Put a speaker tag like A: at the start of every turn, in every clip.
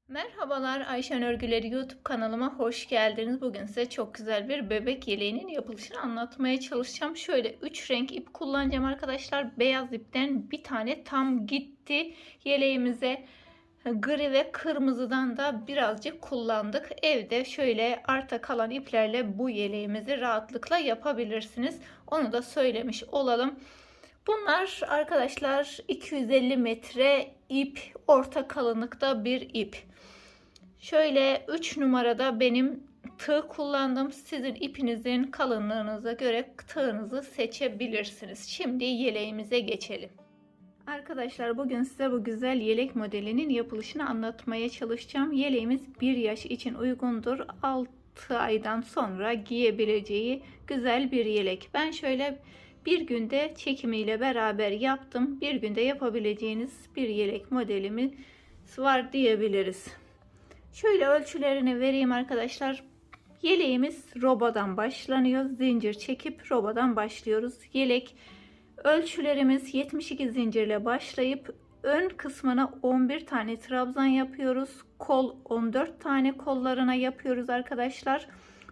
A: Merhabalar, Ayşen Örgüleri YouTube kanalıma hoş geldiniz. Bugün size çok güzel bir bebek yeleğinin yapılışını anlatmaya çalışacağım. Şöyle 3 renk ip kullanacağım arkadaşlar. Beyaz ipten bir tane tam gitti yeleğimize. Gri ve kırmızıdan da birazcık kullandık. Evde şöyle arta kalan iplerle bu yeleğimizi rahatlıkla yapabilirsiniz. Onu da söylemiş olalım. Bunlar arkadaşlar 250 metre ip, orta kalınlıkta bir ip. Şöyle 3 numarada benim tığ kullandım. Sizin ipinizin kalınlığınıza göre tığınızı seçebilirsiniz. Şimdi yeleğimize geçelim. Arkadaşlar bugün size bu güzel yelek modelinin yapılışını anlatmaya çalışacağım. Yeleğimiz 1 yaş için uygundur. 6 aydan sonra giyebileceği güzel bir yelek. Ben şöyle bir günde çekimiyle beraber yaptım. Bir günde yapabileceğiniz bir yelek modelimiz var diyebiliriz. Şöyle ölçülerini vereyim arkadaşlar. Yeleğimiz robadan başlanıyor. Zincir çekip robadan başlıyoruz. Yelek ölçülerimiz 72 zincirle başlayıp ön kısmına 11 tane trabzan yapıyoruz. Kol 14 tane kollarına yapıyoruz arkadaşlar.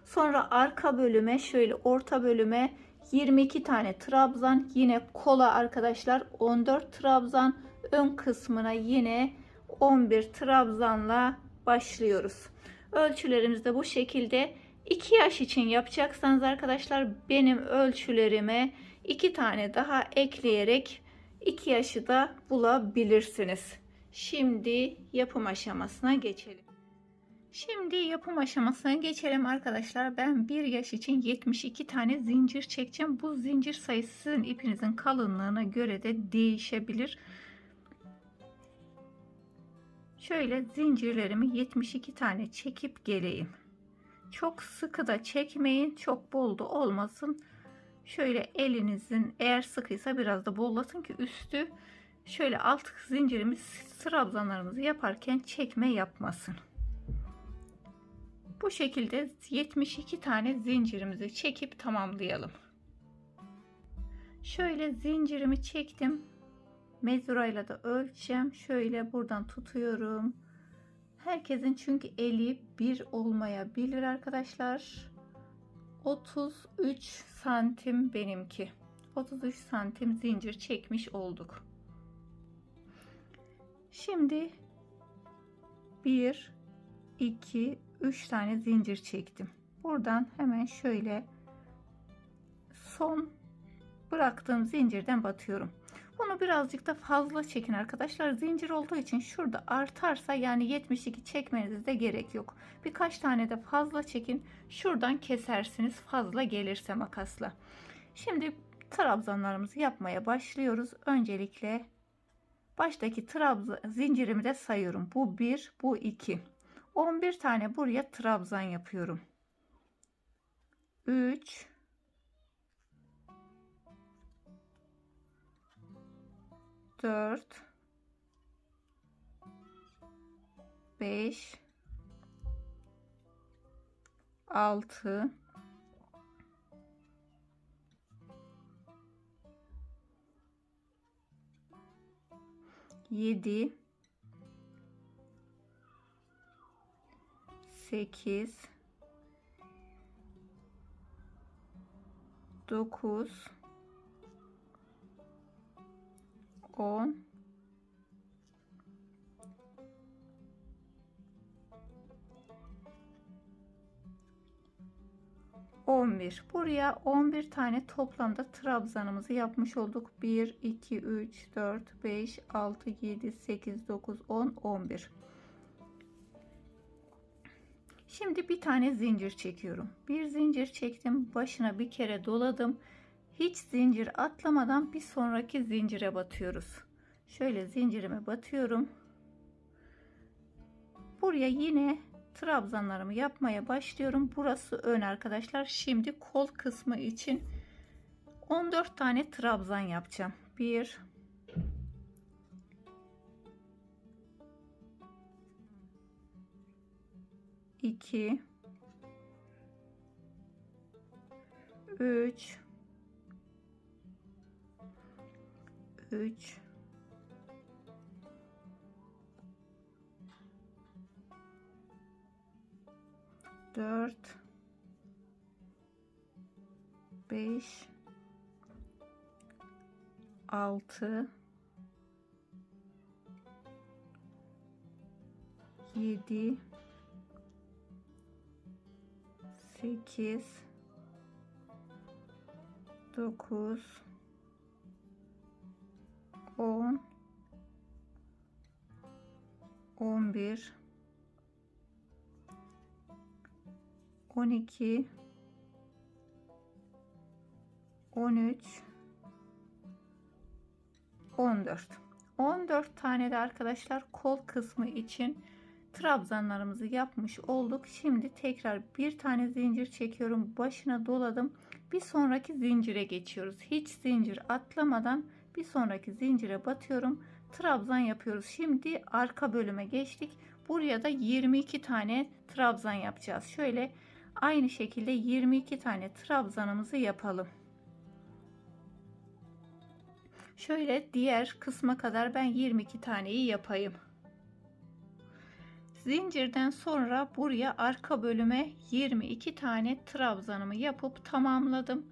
A: Sonra arka bölüme şöyle orta bölüme 22 tane trabzan, yine kola arkadaşlar 14 trabzan, ön kısmına yine 11 trabzanla başlıyoruz. Ölçülerimiz de bu şekilde. 2 yaş için yapacaksanız arkadaşlar benim ölçülerime 2 tane daha ekleyerek 2 yaşı da bulabilirsiniz. Şimdi yapım aşamasına geçelim. Arkadaşlar. Ben 1 yaş için 72 tane zincir çekeceğim. Bu zincir sayısı sizin ipinizin kalınlığına göre de değişebilir. Şöyle zincirlerimi 72 tane çekip geleyim. Çok sıkı da çekmeyin, çok bol da olmasın. Şöyle elinizin eğer sıkıysa biraz da bollatın ki üstü şöyle alt zincirimiz trabzanlarımızı yaparken çekme yapmasın. Bu şekilde 72 tane zincirimizi çekip tamamlayalım. Şöyle zincirimi çektim. Mezurayla da ölçeceğim. Şöyle buradan tutuyorum. Herkesin çünkü eli bir olmayabilir arkadaşlar. 33 santim benimki. 33 santim zincir çekmiş olduk. Şimdi 1, 2, 3 tane zincir çektim. Buradan hemen şöyle son bıraktığım zincirden batıyorum. Bunu birazcık da fazla çekin arkadaşlar. Zincir olduğu için şurada artarsa yani 72 çekmenize de gerek yok. Birkaç tane de fazla çekin. Şuradan kesersiniz fazla gelirse makasla. Şimdi trabzanlarımızı yapmaya başlıyoruz. Öncelikle baştaki trabzan zincirimi de sayıyorum. Bu 1, bu 2. 11 tane buraya trabzan yapıyorum. 3, 4, 5, 6, 7, 8, 9, 10, 11. Buraya 11 tane toplamda trabzanımızı yapmış olduk. 1, 2, 3, 4, 5, 6, 7, 8, 9, 10, 11. Şimdi bir tane zincir çekiyorum. Bir zincir çektim. Başına bir kere doladım. Hiç zincir atlamadan bir sonraki zincire batıyoruz. Şöyle zincirime batıyorum. Buraya yine trabzanlarımı yapmaya başlıyorum. Burası ön arkadaşlar. Şimdi kol kısmı için 14 tane trabzan yapacağım. 1, 2, 3, 3 4 5 6 7 8 9 10 11 12 13 14 tane de arkadaşlar kol kısmı için trabzanlarımızı yapmış olduk. Şimdi tekrar bir tane zincir çekiyorum, başına doladım, bir sonraki zincire geçiyoruz. Hiç zincir atlamadan bir sonraki zincire batıyorum, trabzan yapıyoruz. Şimdi arka bölüme geçtik. Buraya da 22 tane trabzan yapacağız. Şöyle aynı şekilde 22 tane trabzanımızı yapalım. Şöyle diğer kısma kadar ben 22 taneyi yapayım. Zincirden sonra buraya arka bölüme 22 tane trabzanımı yapıp tamamladım.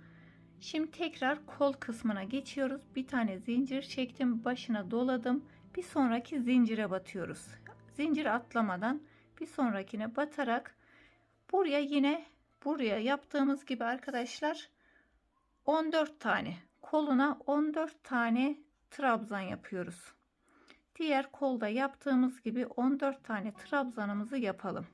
A: Şimdi tekrar kol kısmına geçiyoruz. Bir tane zincir çektim, başına doladım. Bir sonraki zincire batıyoruz. Zincir atlamadan bir sonrakine batarak buraya yaptığımız gibi arkadaşlar 14 tane koluna 14 tane trabzan yapıyoruz. Diğer kolda yaptığımız gibi 14 tane trabzanımızı yapalım.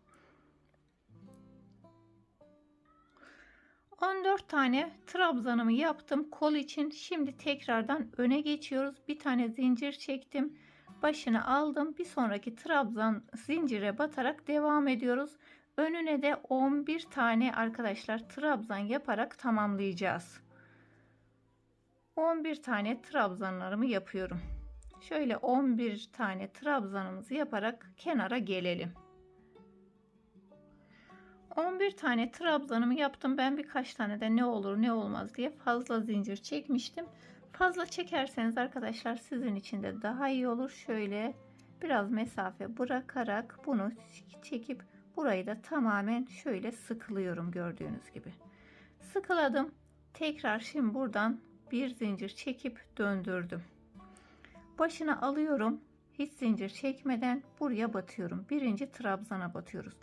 A: 14 tane trabzanımı yaptım kol için. Şimdi tekrardan öne geçiyoruz. Bir tane zincir çektim, başını aldım, bir sonraki trabzan zincire batarak devam ediyoruz. Önüne de 11 tane arkadaşlar trabzan yaparak tamamlayacağız. 11 tane trabzanlarımı yapıyorum. Şöyle 11 tane trabzanımızı yaparak kenara gelelim. 11 tane trabzanımı yaptım. Ben birkaç tane de ne olur ne olmaz diye fazla zincir çekmiştim. Fazla çekerseniz arkadaşlar sizin için de daha iyi olur. Şöyle biraz mesafe bırakarak bunu çekip burayı da tamamen şöyle sıkılıyorum, gördüğünüz gibi. Sıkıladım. Tekrar şimdi buradan bir zincir çekip döndürdüm. Başına alıyorum. Hiç zincir çekmeden buraya batıyorum. Birinci trabzana batıyoruz.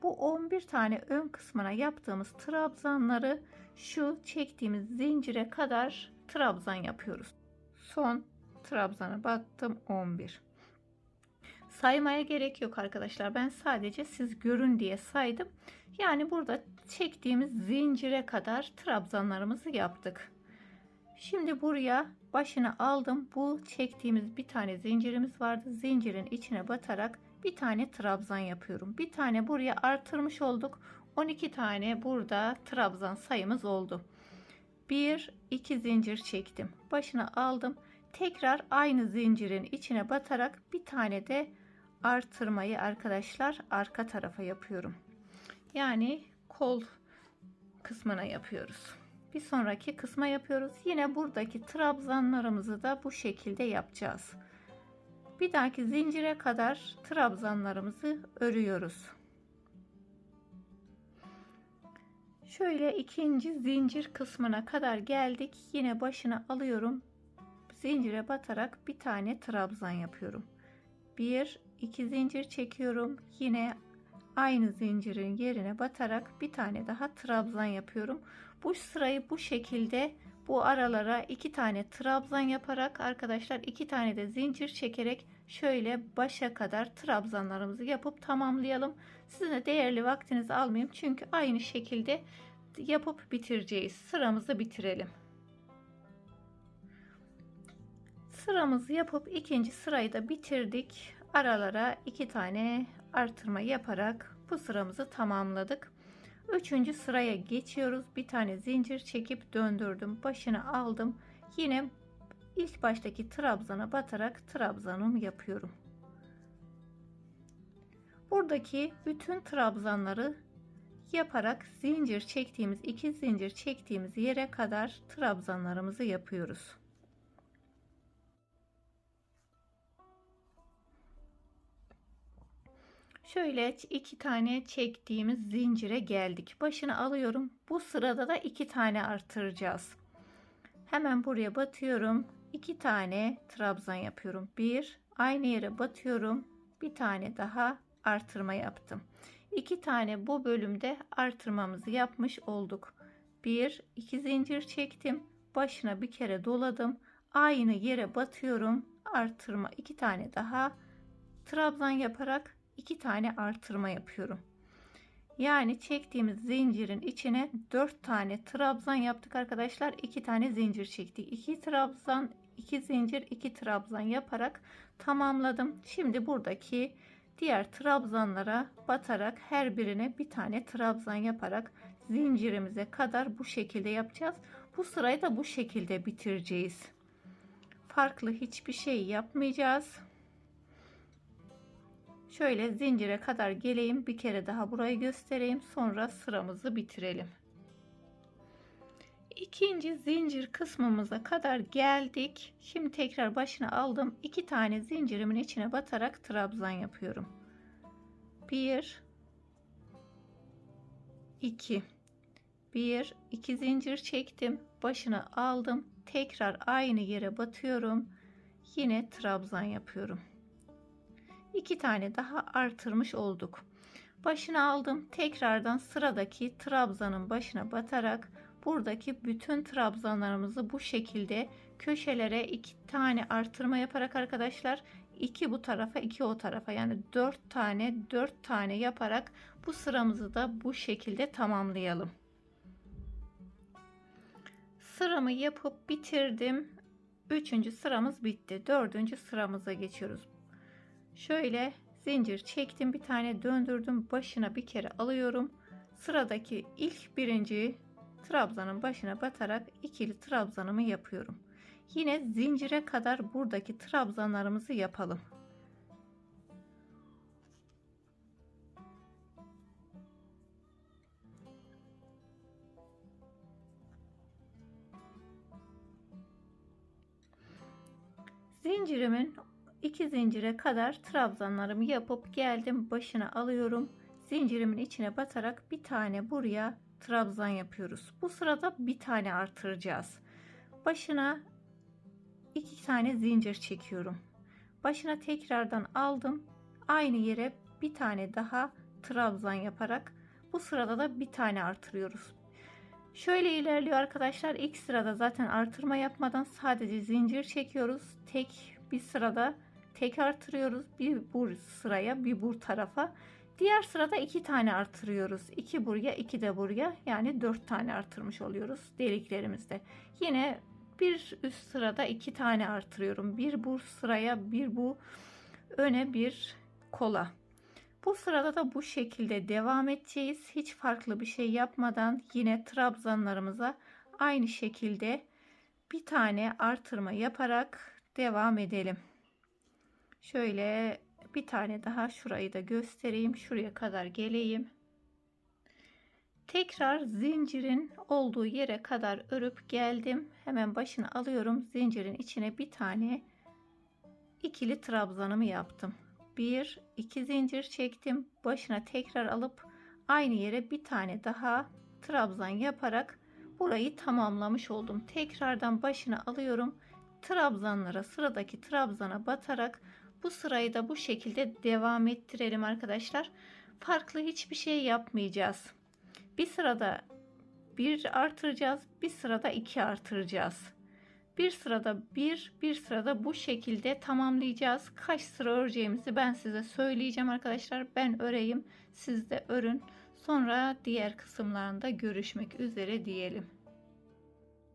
A: Bu 11 tane ön kısmına yaptığımız trabzanları şu çektiğimiz zincire kadar trabzan yapıyoruz. Son trabzana battım, 11. Saymaya gerek yok arkadaşlar. Ben sadece siz görün diye saydım. Yani burada çektiğimiz zincire kadar trabzanlarımızı yaptık. Şimdi buraya başını aldım. Bu çektiğimiz bir tane zincirimiz vardı. Zincirin içine batarak bir tane trabzan yapıyorum. Bir tane buraya artırmış olduk. 12 tane burada trabzan sayımız oldu. 1-2 zincir çektim. Başını aldım. Tekrar aynı zincirin içine batarak bir tane de artırmayı arkadaşlar arka tarafa yapıyorum. Yani kol kısmına yapıyoruz. Bir sonraki kısma yapıyoruz. Yine buradaki trabzanlarımızı da bu şekilde yapacağız. Bir dahaki zincire kadar trabzanlarımızı örüyoruz. Şöyle ikinci zincir kısmına kadar geldik. Yine başına alıyorum. Zincire batarak bir tane trabzan yapıyorum. 1-2 zincir çekiyorum. Yine aynı zincirin yerine batarak bir tane daha trabzan yapıyorum. Bu sırayı bu şekilde bu aralara 2 tane trabzan yaparak arkadaşlar 2 tane de zincir çekerek şöyle başa kadar trabzanlarımızı yapıp tamamlayalım. Sizin de değerli vaktinizi almayayım çünkü aynı şekilde yapıp bitireceğiz. Sıramızı bitirelim. Sıramızı yapıp ikinci sırayı da bitirdik. Aralara 2 tane artırma yaparak bu sıramızı tamamladık. Üçüncü sıraya geçiyoruz. Bir tane zincir çekip döndürdüm. Başını aldım. Yine ilk baştaki trabzana batarak trabzanımı yapıyorum. Buradaki bütün trabzanları yaparak zincir çektiğimiz 2 zincir çektiğimiz yere kadar trabzanlarımızı yapıyoruz. Şöyle 2 tane çektiğimiz zincire geldik. Başını alıyorum. Bu sırada da 2 tane artıracağız. Hemen buraya batıyorum. 2 tane trabzan yapıyorum. Bir, aynı yere batıyorum. Bir tane daha artırma yaptım. 2 tane bu bölümde artırmamızı yapmış olduk. 1, 2 zincir çektim. Başına bir kere doladım. Aynı yere batıyorum. Artırma 2 tane daha trabzan yaparak 2 tane artırma yapıyorum. Yani çektiğimiz zincirin içine 4 tane trabzan yaptık arkadaşlar. 2 tane zincir çektik. 2 trabzan, 2 zincir, 2 trabzan yaparak tamamladım. Şimdi buradaki diğer trabzanlara batarak her birine bir tane trabzan yaparak zincirimize kadar bu şekilde yapacağız. Bu sırayı da bu şekilde bitireceğiz. Farklı hiçbir şey yapmayacağız. Şöyle zincire kadar geleyim, bir kere daha burayı göstereyim, sonra sıramızı bitirelim. İkinci zincir kısmımıza kadar geldik. Şimdi tekrar başına aldım. 2 tane zincirimin içine batarak trabzan yapıyorum. 1 2 1 2 zincir çektim, başına aldım, tekrar aynı yere batıyorum, yine trabzan yapıyorum. 2 tane daha artırmış olduk. Başına aldım, tekrardan sıradaki trabzanın başına batarak buradaki bütün trabzanlarımızı bu şekilde köşelere 2 tane artırma yaparak arkadaşlar, 2 bu tarafa 2 o tarafa, yani 4 tane yaparak bu sıramızı da bu şekilde tamamlayalım. Sıramı yapıp bitirdim. 3. sıramız bitti. 4. sıramıza geçiyoruz. Şöyle zincir çektim, bir tane döndürdüm, başına bir kere alıyorum. Sıradaki ilk birinci trabzanın başına batarak ikili trabzanımı yapıyorum. Yine zincire kadar buradaki trabzanlarımızı yapalım. Zincirimin 2 zincire kadar trabzanlarımı yapıp geldim, başına alıyorum. Zincirimin içine batarak bir tane buraya trabzan yapıyoruz. Bu sırada bir tane artıracağız. Başına 2 tane zincir çekiyorum. Başına tekrardan aldım. Aynı yere bir tane daha trabzan yaparak bu sırada da bir tane artırıyoruz. Şöyle ilerliyor arkadaşlar. İlk sırada zaten artırma yapmadan sadece zincir çekiyoruz. Bir sırada tek artırıyoruz. Bir bu sıraya, bir bu tarafa. Diğer sırada 2 tane artırıyoruz. 2 buraya, 2 de buraya. Yani 4 tane artırmış oluyoruz deliklerimizde. Yine bir üst sırada 2 tane artırıyorum. Bir bu sıraya, bir bu öne, bir kola. Bu sırada da bu şekilde devam edeceğiz. Hiç farklı bir şey yapmadan yine trabzanlarımıza aynı şekilde bir tane artırma yaparak devam edelim. Şöyle bir tane daha şurayı da göstereyim. Şuraya kadar geleyim. Tekrar zincirin olduğu yere kadar örüp geldim. Hemen başını alıyorum. Zincirin içine bir tane ikili trabzanımı yaptım. 1 2 zincir çektim, başına tekrar alıp aynı yere bir tane daha trabzan yaparak burayı tamamlamış oldum. Tekrardan başına alıyorum, trabzanlara, sıradaki trabzana batarak bu sırayı da bu şekilde devam ettirelim arkadaşlar. Farklı hiçbir şey yapmayacağız. Bir sırada 1 artıracağız, bir sırada 2 artıracağız. Bir sırada bir sırada bu şekilde tamamlayacağız. Kaç sıra öreceğimizi ben size söyleyeceğim arkadaşlar. Ben öreyim, siz de örün. Sonra diğer kısımlarında görüşmek üzere diyelim.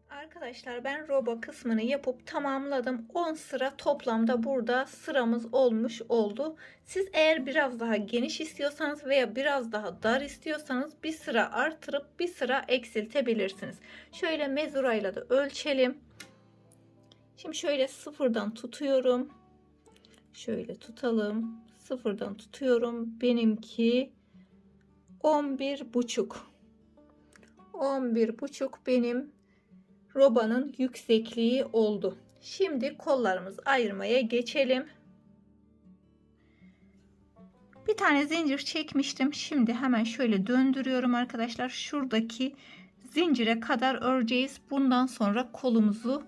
A: Arkadaşlar ben roba kısmını yapıp tamamladım. 10 sıra toplamda burada sıramız olmuş oldu. Siz eğer biraz daha geniş istiyorsanız veya biraz daha dar istiyorsanız bir sıra artırıp bir sıra eksiltebilirsiniz. Şöyle mezurayla da ölçelim. Şimdi şöyle sıfırdan tutuyorum. Şöyle tutalım. Sıfırdan tutuyorum. Benimki 11,5. 11,5 benim robanın yüksekliği oldu. Şimdi kollarımızı ayırmaya geçelim. Bir tane zincir çekmiştim. Şimdi hemen şöyle döndürüyorum arkadaşlar. Şuradaki zincire kadar öreceğiz. Bundan sonra kolumuzu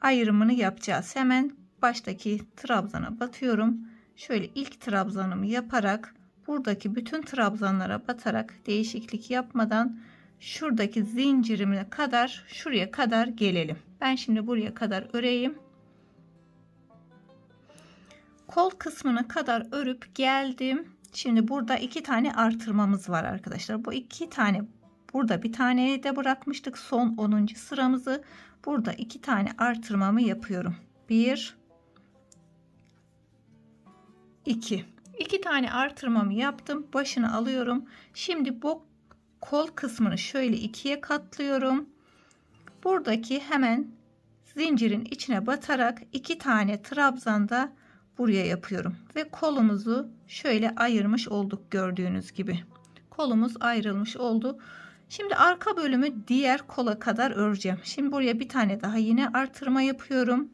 A: ayrımını yapacağız. Hemen baştaki trabzana batıyorum. Şöyle ilk trabzanımı yaparak buradaki bütün trabzanlara batarak değişiklik yapmadan şuradaki zincirime kadar şuraya kadar gelelim. Ben şimdi buraya kadar öreyim. Kol kısmına kadar örüp geldim. Şimdi burada 2 tane artırmamız var arkadaşlar. Bu 2 tane, burada bir tane de bırakmıştık. Son 10. sıramızı. Burada 2 tane artırmamı yapıyorum. 1 2 2 tane artırmamı yaptım. Başını alıyorum. Şimdi bu kol kısmını şöyle ikiye katlıyorum. Buradaki hemen zincirin içine batarak 2 tane trabzanda buraya yapıyorum ve kolumuzu şöyle ayırmış olduk. Gördüğünüz gibi kolumuz ayrılmış oldu. Şimdi arka bölümü diğer kola kadar öreceğim. Şimdi buraya bir tane daha yine artırma yapıyorum.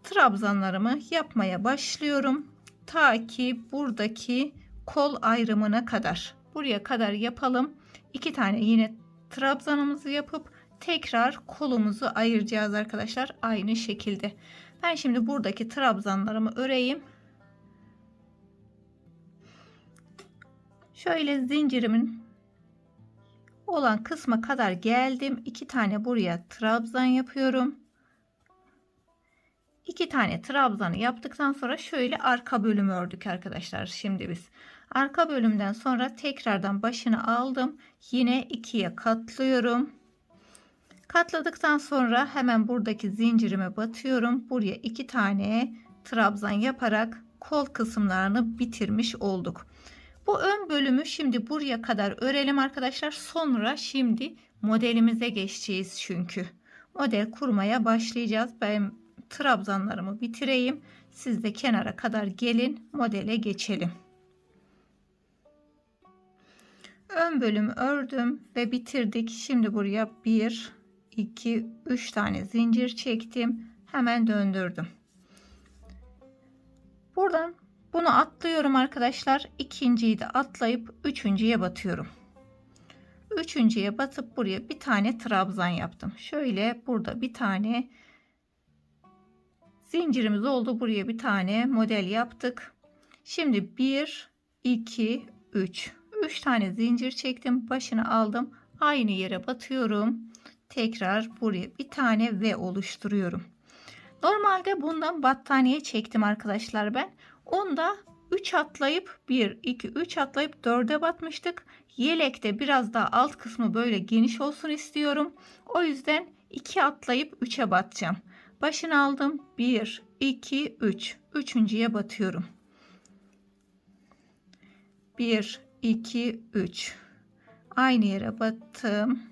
A: Trabzanlarımı yapmaya başlıyorum. Ta ki buradaki kol ayrımına kadar. Buraya kadar yapalım. 2 tane yine trabzanımızı yapıp tekrar kolumuzu ayıracağız arkadaşlar. Aynı şekilde. Ben şimdi buradaki trabzanlarımı öreyim. Şöyle zincirimin olan kısma kadar geldim. 2 tane buraya trabzan yapıyorum. 2 tane trabzanı yaptıktan sonra şöyle arka bölümü ördük arkadaşlar. Şimdi biz arka bölümden sonra tekrardan başını aldım. Yine ikiye katlıyorum. Katladıktan sonra hemen buradaki zincirime batıyorum. Buraya 2 tane trabzan yaparak kol kısımlarını bitirmiş olduk. Bu ön bölümü şimdi buraya kadar örelim arkadaşlar. Sonra şimdi modelimize geçeceğiz çünkü. Model kurmaya başlayacağız. Ben trabzanlarımı bitireyim. Siz de kenara kadar gelin, modele geçelim. Ön bölümü ördüm ve bitirdik. Şimdi buraya 1 2 3 tane zincir çektim. Hemen döndürdüm. Buradan bunu atlıyorum arkadaşlar. İkinciyi de atlayıp üçüncüye batıyorum. Üçüncüye batıp buraya bir tane trabzan yaptım. Şöyle burada bir tane zincirimiz oldu. Buraya bir tane model yaptık. Şimdi 1 2 3 tane zincir çektim. Başını aldım. Aynı yere batıyorum. Tekrar buraya bir tane V oluşturuyorum. Normalde bundan battaniye çektim arkadaşlar ben. Onda 3 atlayıp 1 2 3 atlayıp 4'e batmıştık. Yelekte biraz daha alt kısmı böyle geniş olsun istiyorum. O yüzden 2 atlayıp 3'e batacağım. Başını aldım. 1 2 3. Üçüncüye batıyorum. 1 2 3. Aynı yere battım.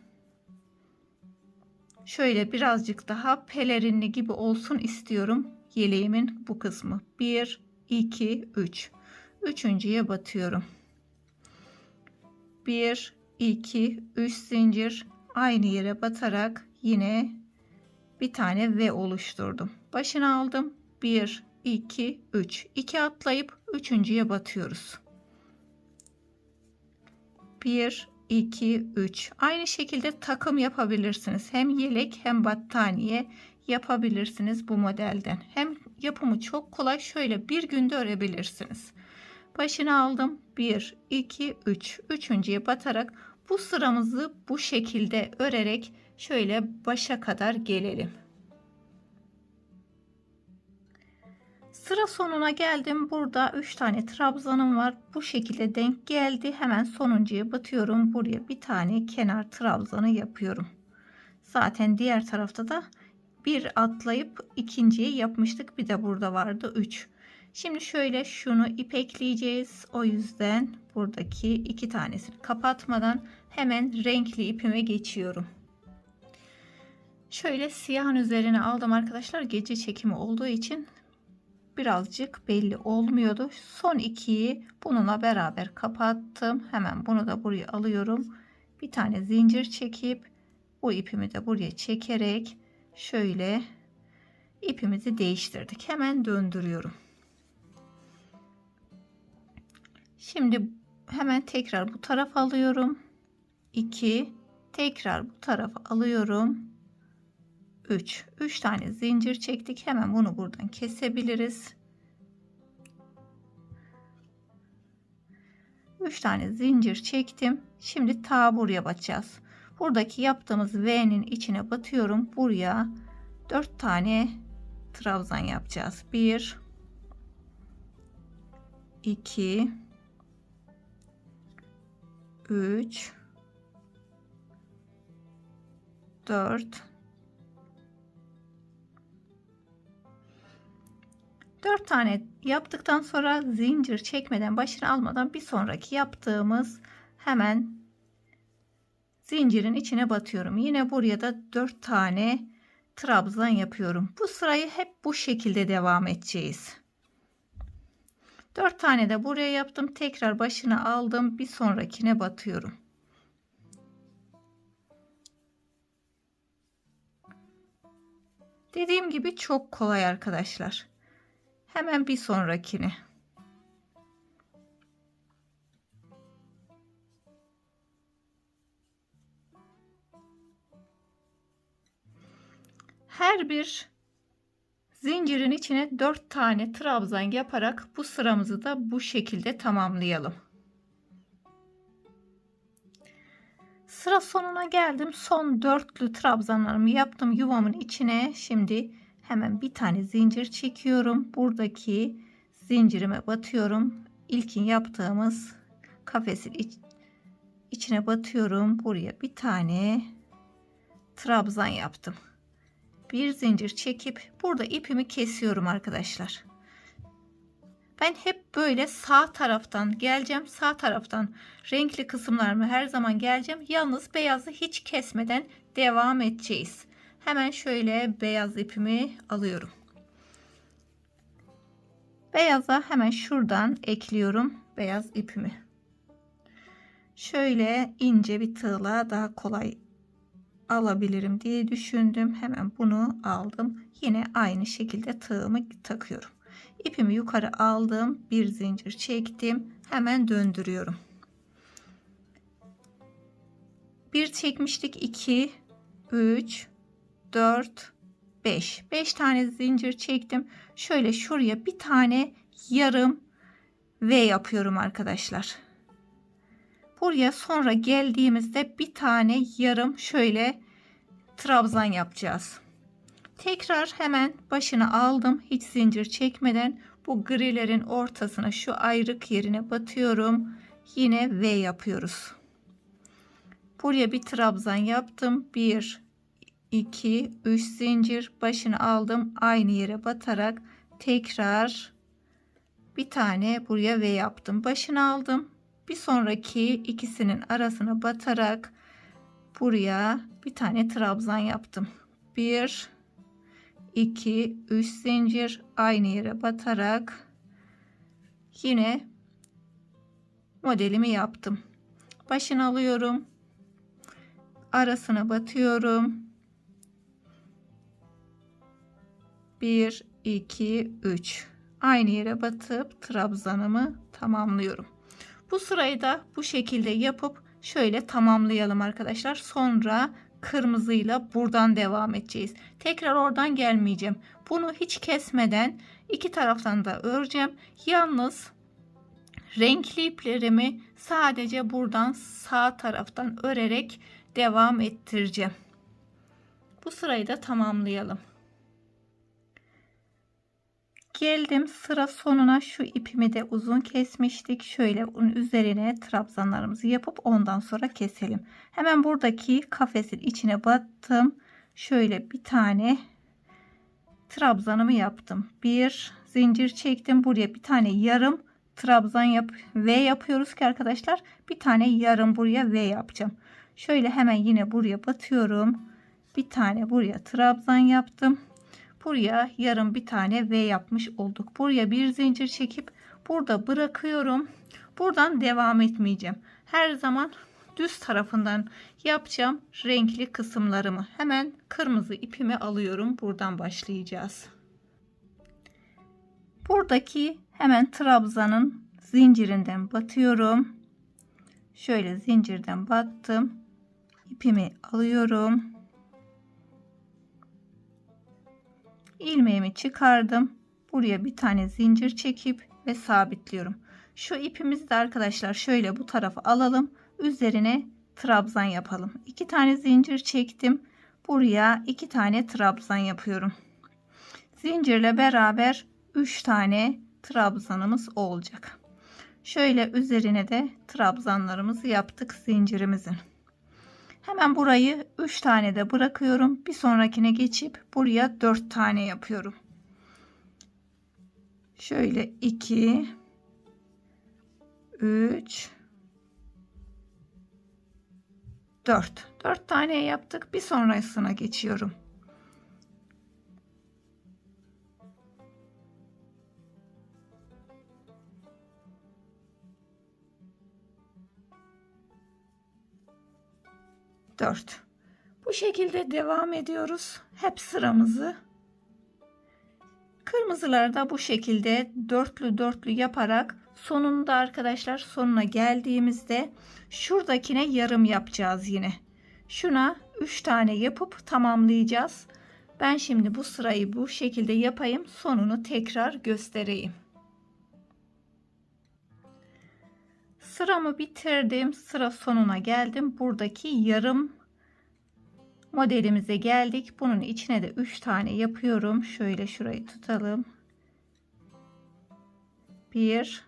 A: Şöyle birazcık daha pelerinli gibi olsun istiyorum yeleğimin bu kısmı. 1 2 3. Üçüncüye batıyorum. 1 2 3 zincir aynı yere batarak yine bir tane V oluşturdum. Başını aldım. 1 2 3. 2 atlayıp üçüncüye batıyoruz. 1 2 3. Aynı şekilde takım yapabilirsiniz. Hem yelek hem battaniye yapabilirsiniz bu modelden. Hem yapımı çok kolay. Şöyle bir günde örebilirsiniz. Başını aldım. 1 2 3. Üçüncüye batarak bu sıramızı bu şekilde örerek şöyle başa kadar gelelim. Sıra sonuna geldim. Burada 3 tane trabzanım var. Bu şekilde denk geldi. Hemen sonuncuya batıyorum. Buraya bir tane kenar trabzanı yapıyorum. Zaten diğer tarafta da bir atlayıp ikinciyi yapmıştık. Bir de burada vardı 3. Şimdi şöyle şunu ipekleyeceğiz. O yüzden buradaki 2 tanesini kapatmadan hemen renkli ipime geçiyorum. Şöyle siyahın üzerine aldım arkadaşlar. Gece çekimi olduğu için birazcık belli olmuyordu. Son 2'yi bununla beraber kapattım. Hemen bunu da buraya alıyorum. Bir tane zincir çekip bu ipimi de buraya çekerek şöyle ipimizi değiştirdik. Hemen döndürüyorum. Şimdi hemen tekrar bu tarafa alıyorum. 2, tekrar bu tarafa alıyorum. 3 tane zincir çektik. Hemen bunu buradan kesebiliriz. 3 tane zincir çektim. Şimdi ta buraya batacağız. Buradaki yaptığımız V'nin içine batıyorum. Buraya 4 tane trabzan yapacağız. 1 2 3 4 4 tane yaptıktan sonra zincir çekmeden, başını almadan bir sonraki yaptığımız hemen zincirin içine batıyorum. Yine buraya da 4 tane trabzan yapıyorum. Bu sırayı hep bu şekilde devam edeceğiz. 4 tane de buraya yaptım. Tekrar başını aldım. Bir sonrakine batıyorum. Dediğim gibi çok kolay arkadaşlar. Hemen bir sonrakine. Her bir zincirin içine 4 tane trabzan yaparak bu sıramızı da bu şekilde tamamlayalım. Sıra sonuna geldim. Son dörtlü trabzanlarımı yaptım yuvamın içine. Şimdi hemen bir tane zincir çekiyorum. Buradaki zincirime batıyorum. İlkin yaptığımız kafesin içine batıyorum. Buraya bir tane trabzan yaptım. Bir zincir çekip burada ipimi kesiyorum arkadaşlar. Ben hep böyle sağ taraftan geleceğim. Sağ taraftan renkli kısımlarımı her zaman geleceğim. Yalnız beyazı hiç kesmeden devam edeceğiz. Hemen şöyle beyaz ipimi alıyorum. Beyaza hemen şuradan ekliyorum beyaz ipimi. Şöyle ince bir tığla daha kolay alabilirim diye düşündüm. Hemen bunu aldım. Yine aynı şekilde tığımı takıyorum. İpimi yukarı aldım. Bir zincir çektim. Hemen döndürüyorum. Bir çekmiştik. 2, 3, 4, 5. 5 tane zincir çektim. Şöyle şuraya bir tane yarım V yapıyorum arkadaşlar. Buraya sonra geldiğimizde bir tane yarım şöyle trabzan yapacağız. Tekrar hemen başını aldım. Hiç zincir çekmeden bu grilerin ortasına, şu ayrık yerine batıyorum. Yine V yapıyoruz. Buraya bir trabzan yaptım. 1, 2, 3 zincir. Başını aldım. Aynı yere batarak tekrar bir tane buraya V yaptım. Başını aldım. Bir sonraki ikisinin arasına batarak buraya bir tane trabzan yaptım. 1, 2, 3 zincir, aynı yere batarak yine modelimi yaptım. Başını alıyorum. Arasına batıyorum. 1, 2, 3. Aynı yere batıp trabzanımı tamamlıyorum. Bu sırayı da bu şekilde yapıp şöyle tamamlayalım arkadaşlar. Sonra kırmızıyla buradan devam edeceğiz. Tekrar oradan gelmeyeceğim. Bunu hiç kesmeden iki taraftan da öreceğim. Yalnız renkli iplerimi sadece buradan sağ taraftan örerek devam ettireceğim. Bu sırayı da tamamlayalım. Geldim sıra sonuna. Şu ipimi de uzun kesmiştik. Şöyle onun üzerine trabzanlarımızı yapıp ondan sonra keselim. Hemen buradaki kafesin içine battım. Şöyle bir tane trabzanımı yaptım. Bir zincir çektim. Buraya bir tane yarım trabzan V yapıyoruz ki arkadaşlar. Bir tane yarım buraya V yapacağım. Şöyle hemen yine buraya batıyorum. Bir tane buraya trabzan yaptım. Buraya yarım bir tane V yapmış olduk. Buraya bir zincir çekip burada bırakıyorum. Buradan devam etmeyeceğim. Her zaman düz tarafından yapacağım renkli kısımlarımı. Hemen kırmızı ipimi alıyorum. Buradan başlayacağız. Buradaki hemen trabzanın zincirinden batıyorum. Şöyle zincirden battım. İpimi alıyorum. İlmeğimi çıkardım. Buraya bir tane zincir çekip ve sabitliyorum. Şu ipimizi de arkadaşlar şöyle bu tarafa alalım. Üzerine trabzan yapalım. 2 tane zincir çektim. Buraya 2 tane trabzan yapıyorum. Zincirle beraber 3 tane trabzanımız olacak. Şöyle üzerine de trabzanlarımızı yaptık zincirimizin. Hemen burayı 3 tane de bırakıyorum. Bir sonrakine geçip buraya 4 tane yapıyorum. Şöyle 2 3 4 tane yaptık. Bir sonrasına geçiyorum. Bu şekilde devam ediyoruz. Hep sıramızı. Kırmızıları da bu şekilde dörtlü yaparak sonunda arkadaşlar sonuna geldiğimizde şuradakine yarım yapacağız yine. Şuna 3 tane yapıp tamamlayacağız. Ben şimdi bu sırayı bu şekilde yapayım. Sonunu tekrar göstereyim. Sıramı bitirdim. Sıra sonuna geldim. Buradaki yarım modelimize geldik. Bunun içine de 3 tane yapıyorum. Şöyle şurayı tutalım. 1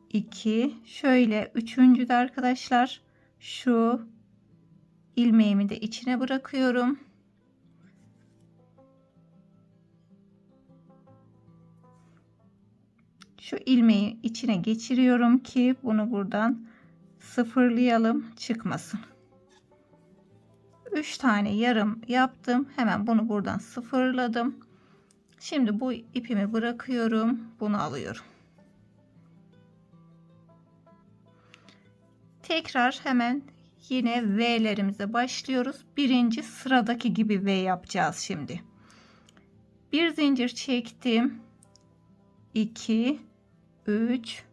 A: 2 şöyle üçüncü de arkadaşlar şu ilmeğimi de içine bırakıyorum. Şu ilmeği içine geçiriyorum ki bunu buradan sıfırlayalım, çıkmasın. 3 tane yarım yaptım. Hemen bunu buradan sıfırladım. Şimdi bu ipimi bırakıyorum. Bunu alıyorum. Tekrar hemen yine V'lerimize başlıyoruz. Birinci sıradaki gibi V yapacağız şimdi. Bir zincir çektim. 2 3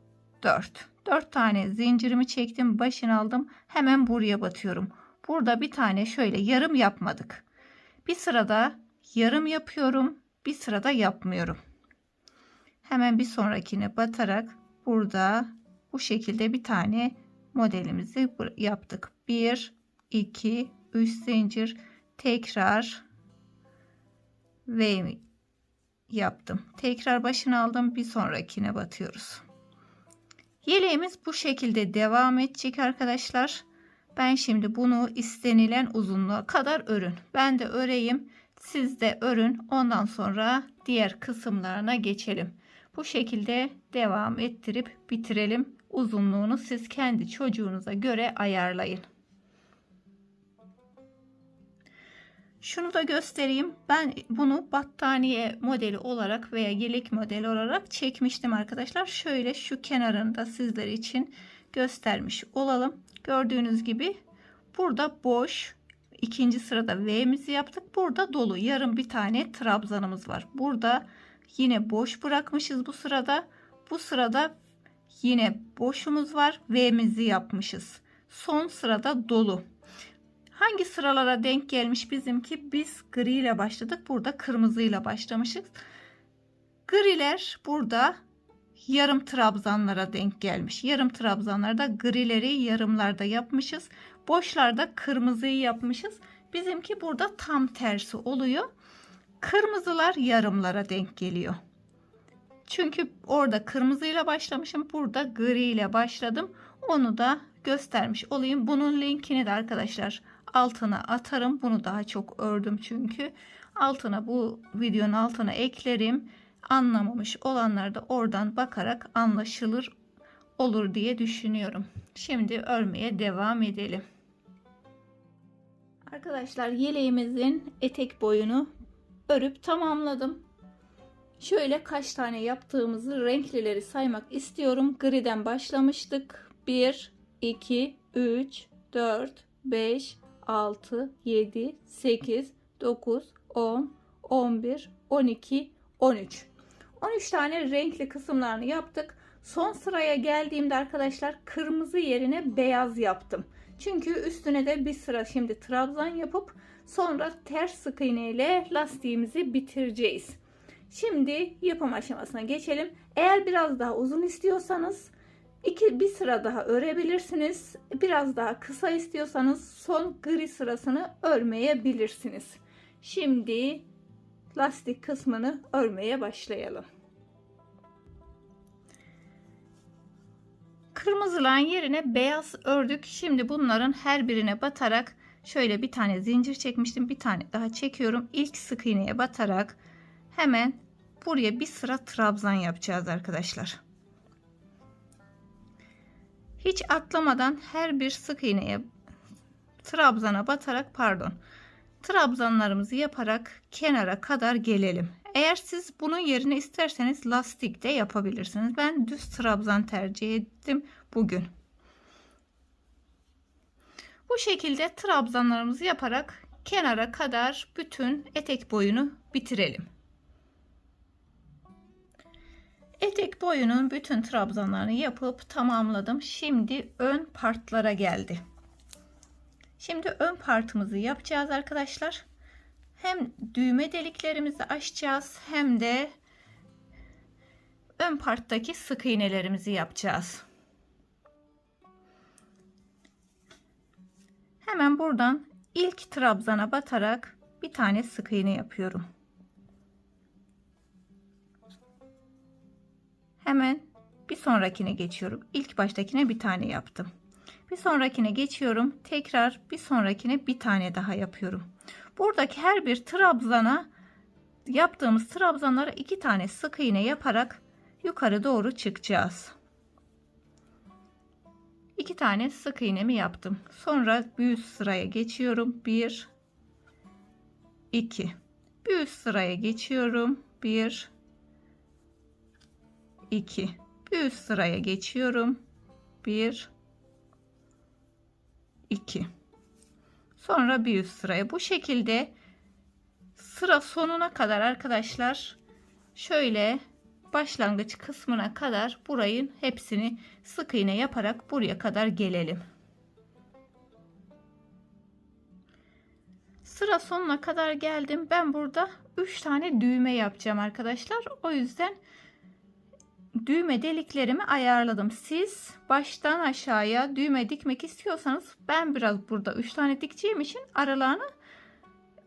A: 4 tane zincirimi çektim, başını aldım, hemen buraya batıyorum. Burada bir tane şöyle yarım yapmadık. Bir sırada yarım yapıyorum, bir sırada yapmıyorum. Hemen bir sonrakine batarak burada bu şekilde bir tane modelimizi yaptık. 1 2 3 zincir, tekrar ve yaptım. Tekrar başını aldım, bir sonrakine batıyoruz. Yeleğimiz bu şekilde devam edecek arkadaşlar. Ben şimdi bunu istenilen uzunluğa kadar örün. Ben de öreyim. Siz de örün. Ondan sonra diğer kısımlarına geçelim. Bu şekilde devam ettirip bitirelim. Uzunluğunu siz kendi çocuğunuza göre ayarlayın. Şunu da göstereyim. Ben bunu battaniye modeli olarak veya yelek modeli olarak çekmiştim arkadaşlar. Şöyle şu kenarında sizler için göstermiş olalım. Gördüğünüz gibi burada boş. İkinci sırada V'mizi yaptık. Burada dolu yarım bir tane trabzanımız var. Burada yine boş bırakmışız bu sırada. Bu sırada yine boşumuz var. V'mizi yapmışız. Son sırada dolu. Hangi sıralara denk gelmiş bizimki? Biz gri ile başladık. Burada kırmızı ile başlamışız. Griler burada yarım trabzanlara denk gelmiş. Yarım trabzanlarda grileri yarımlarda yapmışız. Boşlarda kırmızıyı yapmışız. Bizimki burada tam tersi oluyor. Kırmızılar yarımlara denk geliyor. Çünkü orada kırmızıyla başlamışım. Burada gri ile başladım. Onu da göstermiş olayım. Bunun linkini de arkadaşlar altına atarım. Bunu daha çok ördüm çünkü. Altına, bu videonun altına eklerim. Anlamamış olanlar da oradan bakarak anlaşılır olur diye düşünüyorum. Şimdi örmeye devam edelim. Arkadaşlar yeleğimizin etek boyunu örüp tamamladım. Şöyle kaç tane yaptığımızı, renklileri saymak istiyorum. Griden başlamıştık. 1 2 3 4 5 6 7 8 9 10 11 12 13 13 tane renkli kısımlarını yaptık. Son sıraya geldiğimde arkadaşlar kırmızı yerine beyaz yaptım. Çünkü üstüne de bir sıra şimdi trabzan yapıp sonra ters sık iğne ile lastiğimizi bitireceğiz. Şimdi yapım aşamasına geçelim. Eğer biraz daha uzun istiyorsanız bir sıra daha örebilirsiniz. Biraz daha kısa istiyorsanız son gri sırasını örmeyebilirsiniz. Şimdi lastik kısmını örmeye başlayalım. Kırmızıların yerine beyaz ördük. Şimdi bunların her birine batarak şöyle bir tane zincir çekmiştim. Bir tane daha çekiyorum. İlk sık iğneye batarak hemen buraya bir sıra trabzan yapacağız arkadaşlar. Hiç atlamadan her bir sık iğneye trabzana batarak trabzanlarımızı yaparak kenara kadar gelelim. Eğer siz bunun yerine isterseniz lastik de yapabilirsiniz. Ben düz trabzan tercih ettim bugün. Bu şekilde trabzanlarımızı yaparak kenara kadar bütün etek boyunu bitirelim. Etek boyunun bütün trabzanlarını yapıp tamamladım. Şimdi ön partlara geldi. Şimdi ön partımızı yapacağız arkadaşlar. Hem düğme deliklerimizi açacağız hem de ön parttaki sık iğnelerimizi yapacağız. Hemen buradan ilk trabzana batarak bir tane sık iğne yapıyorum. Hemen bir sonrakine geçiyorum. İlk baştakine bir tane yaptım. Bir sonrakine geçiyorum. Tekrar bir sonrakine bir tane daha yapıyorum. Buradaki her bir trabzana yaptığımız trabzanlara 2 tane sık iğne yaparak yukarı doğru çıkacağız. 2 tane sık iğnemi yaptım. Sonra bir üst sıraya geçiyorum. 1 2 bir üst sıraya geçiyorum. 1 2 bir üst sıraya geçiyorum. 1 2 sonra bir üst sıraya, bu şekilde sıra sonuna kadar arkadaşlar, şöyle başlangıç kısmına kadar burayın hepsini sık iğne yaparak buraya kadar gelelim. Sıra sonuna kadar geldim. Ben burada 3 tane düğme yapacağım arkadaşlar. O yüzden düğme deliklerimi ayarladım. Siz baştan aşağıya düğme dikmek istiyorsanız, ben biraz burada 3 tane dikeceğim için aralarını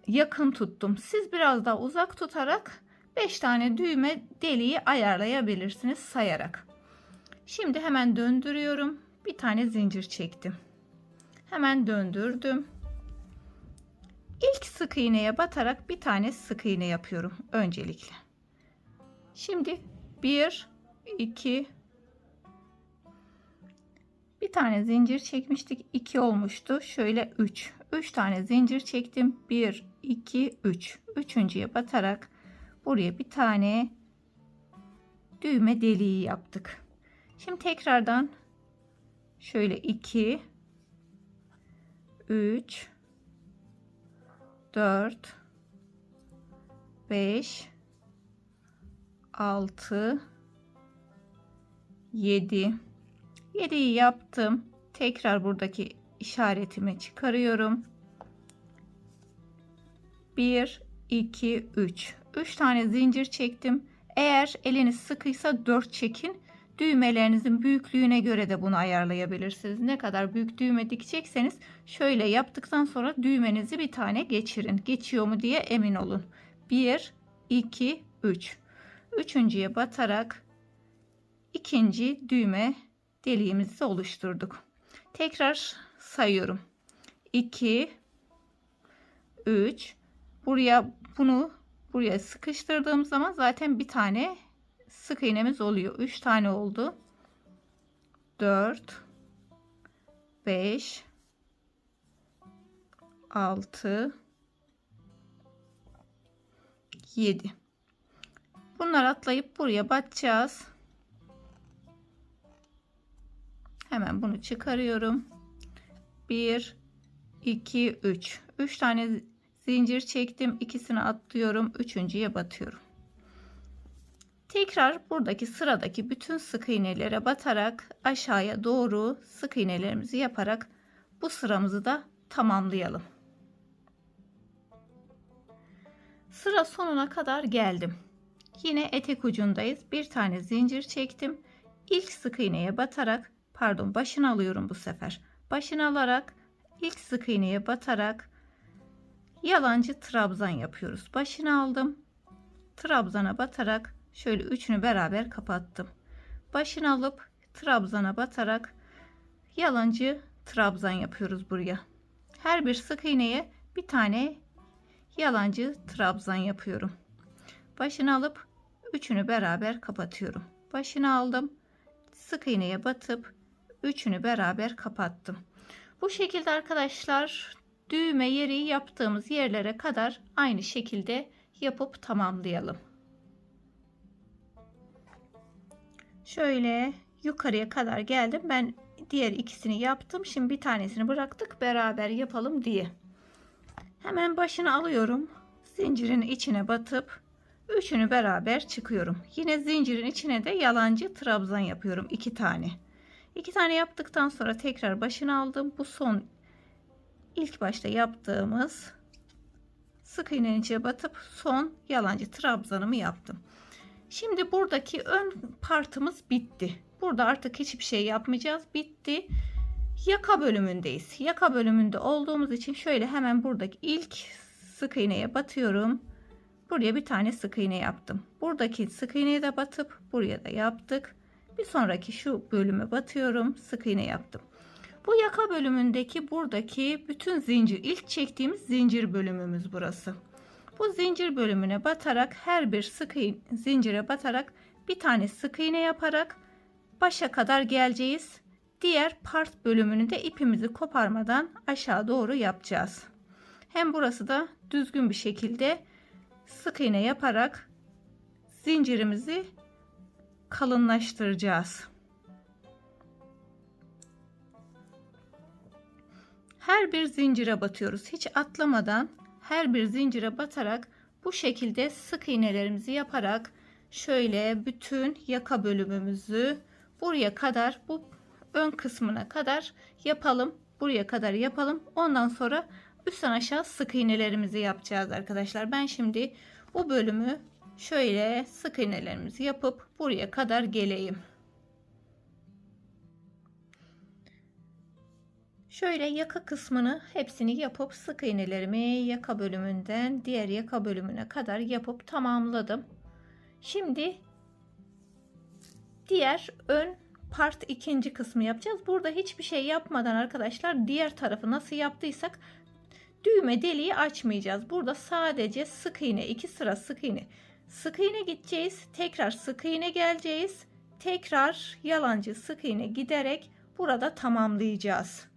A: yakın tuttum. Siz biraz daha uzak tutarak 5 tane düğme deliği ayarlayabilirsiniz sayarak. Şimdi hemen döndürüyorum. Bir tane zincir çektim. Hemen döndürdüm. İlk sık iğneye batarak bir tane sık iğne yapıyorum öncelikle. Şimdi 1 2 bir tane zincir çekmiştik, 2 olmuştu. Şöyle 3 tane zincir çektim. 1 2 3 üçüncüye batarak buraya bir tane düğme deliği yaptık. Şimdi tekrardan şöyle 2 3 4 5 6 7 7'yi yaptım. Tekrar buradaki işaretimi çıkarıyorum. 1 2 3 tane zincir çektim. Eğer eliniz sıkıysa 4 çekin. Düğmelerinizin büyüklüğüne göre de bunu ayarlayabilirsiniz. Ne kadar büyük düğme dikecekseniz şöyle yaptıktan sonra düğmenizi bir tane geçirin. Geçiyor mu diye emin olun. 1 2 3 üçüncüye batarak ikinci düğme deliğimizi oluşturduk. Tekrar sayıyorum. 2 3 buraya sıkıştırdığım zaman zaten bir tane sık iğnemiz oluyor. 3 tane oldu. 4 5 6 7. Bunlar atlayıp buraya batacağız. Hemen bunu çıkarıyorum. 1 2 3 tane zincir çektim, ikisini atlıyorum, üçüncüye batıyorum. Tekrar buradaki sıradaki bütün sık iğnelere batarak aşağıya doğru sık iğnelerimizi yaparak bu sıramızı da tamamlayalım. Sıra sonuna kadar geldim. Yine etek ucundayız. Bir tane zincir çektim. İlk sık iğneye batarak, pardon, başını alıyorum bu sefer. Başını alarak ilk sık iğneye batarak yalancı trabzan yapıyoruz. Başını aldım. Trabzana batarak şöyle üçünü beraber kapattım. Başını alıp trabzana batarak yalancı trabzan yapıyoruz buraya. Her bir sık iğneye bir tane yalancı trabzan yapıyorum. Başını alıp üçünü beraber kapatıyorum. Başını aldım. Sık iğneye batıp üçünü beraber kapattım. Bu şekilde arkadaşlar düğme yeri yaptığımız yerlere kadar aynı şekilde yapıp tamamlayalım. Şöyle yukarıya kadar geldim. Ben diğer ikisini yaptım. Şimdi bir tanesini bıraktık beraber yapalım diye. Hemen başını alıyorum. Zincirin içine batıp üçünü beraber çıkıyorum. Yine zincirin içine de yalancı trabzan yapıyorum. 2 tane. 2 tane yaptıktan sonra tekrar başını aldım. Bu son ilk başta yaptığımız sık iğnenin içine batıp son yalancı trabzanımı yaptım. Şimdi buradaki ön partımız bitti. Burada artık hiçbir şey yapmayacağız. Bitti. Yaka bölümündeyiz. Yaka bölümünde olduğumuz için şöyle hemen buradaki ilk sık iğneye batıyorum. Buraya bir tane sık iğne yaptım. Buradaki sık iğneye de batıp buraya da yaptık. Bir sonraki şu bölüme batıyorum. Sık iğne yaptım. Bu yaka bölümündeki buradaki bütün zincir, ilk çektiğimiz zincir bölümümüz burası. Bu zincir bölümüne batarak her bir sık zincire batarak bir tane sık iğne yaparak başa kadar geleceğiz. Diğer part bölümünü de ipimizi koparmadan aşağı doğru yapacağız. Hem burası da düzgün bir şekilde sık iğne yaparak zincirimizi kalınlaştıracağız. Her bir zincire batıyoruz. Hiç atlamadan her bir zincire batarak bu şekilde sık iğnelerimizi yaparak şöyle bütün yaka bölümümüzü buraya kadar, bu ön kısmına kadar yapalım. Buraya kadar yapalım. Ondan sonra üstten aşağı sık iğnelerimizi yapacağız arkadaşlar. Ben şimdi bu bölümü şöyle sık iğnelerimizi yapıp buraya kadar geleyim. Şöyle yaka kısmını hepsini yapıp sık iğnelerimi yaka bölümünden diğer yaka bölümüne kadar yapıp tamamladım. Şimdi diğer ön part ikinci kısmı yapacağız. Burada hiçbir şey yapmadan arkadaşlar diğer tarafı nasıl yaptıysak düğme deliği açmayacağız. Burada sadece sık iğne, 2 sıra sık iğne. Sık iğne gideceğiz. Tekrar sık iğne geleceğiz. Tekrar yalancı sık iğne giderek burada tamamlayacağız.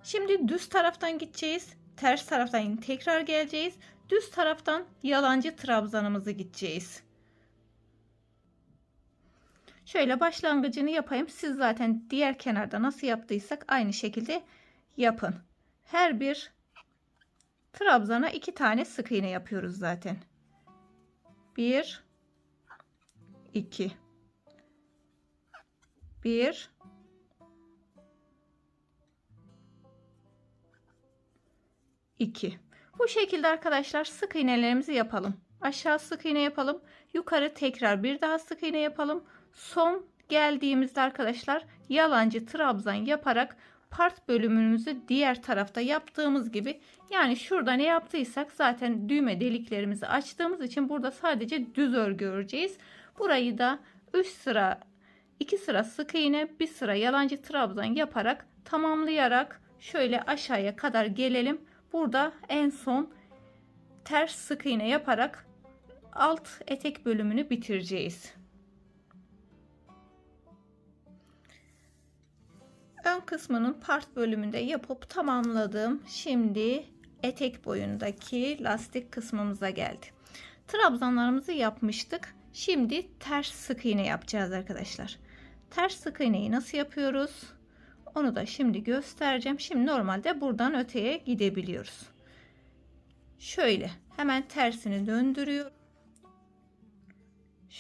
A: Şimdi düz taraftan gideceğiz. Ters taraftan tekrar geleceğiz. Düz taraftan yalancı trabzanımızı gideceğiz. Şöyle başlangıcını yapayım. Siz zaten diğer kenarda nasıl yaptıysak aynı şekilde yapın. Her bir trabzana 2 tane sık iğne yapıyoruz zaten. 1 2 1 2. Bu şekilde arkadaşlar sık iğnelerimizi yapalım. Aşağı sık iğne yapalım. Yukarı tekrar bir daha sık iğne yapalım. Son geldiğimizde arkadaşlar yalancı trabzan yaparak part bölümümüzü diğer tarafta yaptığımız gibi, yani şurada ne yaptıysak zaten düğme deliklerimizi açtığımız için burada sadece düz örgü öreceğiz. Burayı da 3 sıra 2 sıra sık iğne, bir sıra yalancı trabzan yaparak tamamlayarak şöyle aşağıya kadar gelelim. Burada en son ters sık iğne yaparak alt etek bölümünü bitireceğiz. Ön kısmının part bölümünde yapıp tamamladım. Şimdi etek boyundaki lastik kısmımıza geldi. Trabzanlarımızı yapmıştık. Şimdi ters sık iğne yapacağız arkadaşlar. Ters sık iğneyi nasıl yapıyoruz? Onu da şimdi göstereceğim. Şimdi normalde buradan öteye gidebiliyoruz. Şöyle hemen tersini döndürüyorum.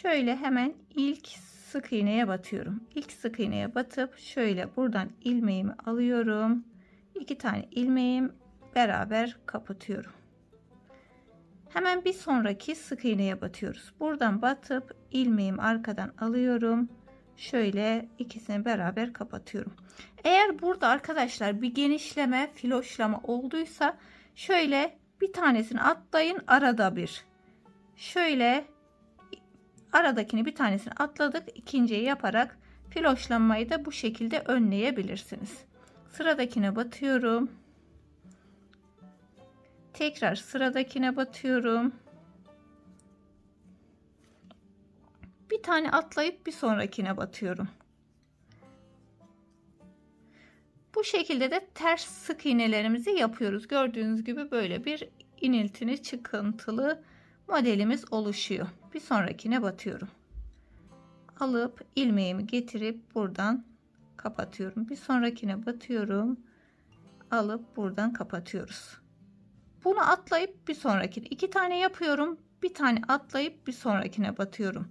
A: Şöyle hemen ilk sık iğneye batıyorum. İlk sık iğneye batıp şöyle buradan ilmeğimi alıyorum. 2 tane ilmeğim beraber kapatıyorum. Hemen bir sonraki sık iğneye batıyoruz. Buradan batıp ilmeğimi arkadan alıyorum. Şöyle ikisini beraber kapatıyorum. Eğer burada arkadaşlar bir genişleme, filoşlama olduysa şöyle bir tanesini atlayın, arada bir. Şöyle aradakini bir tanesini atladık, ikinciyi yaparak filoşlanmayı da bu şekilde önleyebilirsiniz. Sıradakine batıyorum. Tekrar sıradakine batıyorum. Bir tane atlayıp bir sonrakine batıyorum. Bu şekilde de ters sık iğnelerimizi yapıyoruz. Gördüğünüz gibi böyle bir iniltili çıkıntılı modelimiz oluşuyor. Bir sonrakine batıyorum. Alıp ilmeğimi getirip buradan kapatıyorum. Bir sonrakine batıyorum. Alıp buradan kapatıyoruz. Bunu atlayıp bir sonrakine 2 tane yapıyorum. Bir tane atlayıp bir sonrakine batıyorum.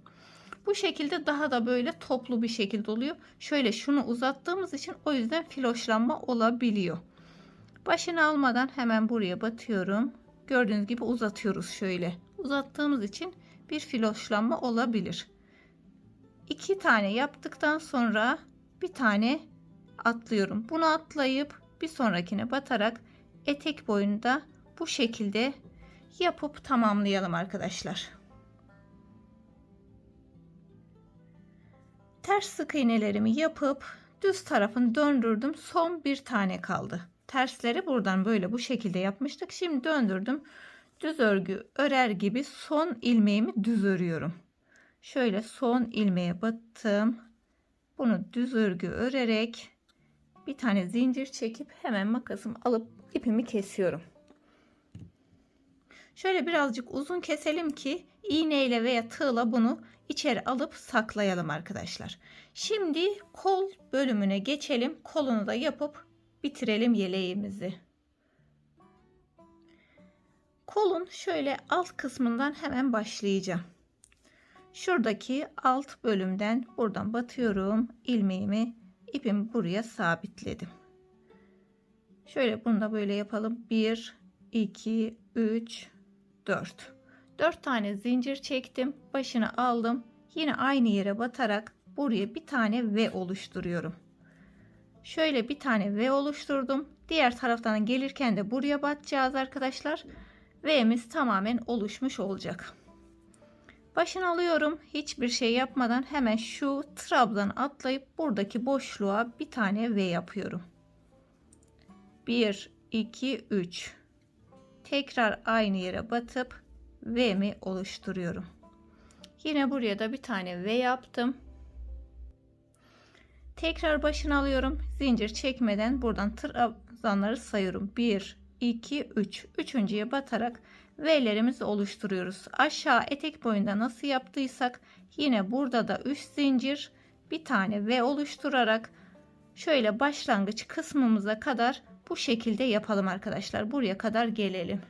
A: Bu şekilde daha da böyle toplu bir şekilde oluyor. Şöyle şunu uzattığımız için o yüzden filoşlanma olabiliyor. Başını almadan hemen buraya batıyorum. Gördüğünüz gibi uzatıyoruz şöyle. Uzattığımız için bir filoşlanma olabilir. 2 tane yaptıktan sonra bir tane atlıyorum. Bunu atlayıp bir sonrakine batarak etek boyunda bu şekilde yapıp tamamlayalım arkadaşlar. Ters sık iğnelerimi yapıp düz tarafını döndürdüm. Son bir tane kaldı. Tersleri buradan böyle bu şekilde yapmıştık. Şimdi döndürdüm. Düz örgü örer gibi son ilmeğimi düz örüyorum. Şöyle son ilmeğe battım. Bunu düz örgü örerek bir tane zincir çekip hemen makasımı alıp ipimi kesiyorum. Şöyle birazcık uzun keselim ki iğneyle veya tığla bunu içeri alıp saklayalım arkadaşlar. Şimdi kol bölümüne geçelim. Kolunu da yapıp bitirelim yeleğimizi. Kolun şöyle alt kısmından hemen başlayacağım. Şuradaki alt bölümden buradan batıyorum. İlmeğimi, ipimi buraya sabitledim. Şöyle bunu da böyle yapalım. 1, 2, 3, 4 tane zincir çektim. Başını aldım. Yine aynı yere batarak buraya bir tane V oluşturuyorum. Şöyle bir tane V oluşturdum. Diğer taraftan gelirken de buraya batacağız arkadaşlar. V'miz tamamen oluşmuş olacak. Başını alıyorum. Hiçbir şey yapmadan hemen şu trabzan atlayıp buradaki boşluğa bir tane V yapıyorum. 1, 2, 3. Tekrar aynı yere batıp V'mi oluşturuyorum. Yine buraya da bir tane V yaptım. Tekrar başını alıyorum. Zincir çekmeden buradan trabzanları sayıyorum. 1, 2, 3. Üçüncüye batarak V'lerimizi oluşturuyoruz. Aşağı etek boyunda nasıl yaptıysak yine burada da 3 zincir bir tane V oluşturarak şöyle başlangıç kısmımıza kadar bu şekilde yapalım arkadaşlar. Buraya kadar gelelim.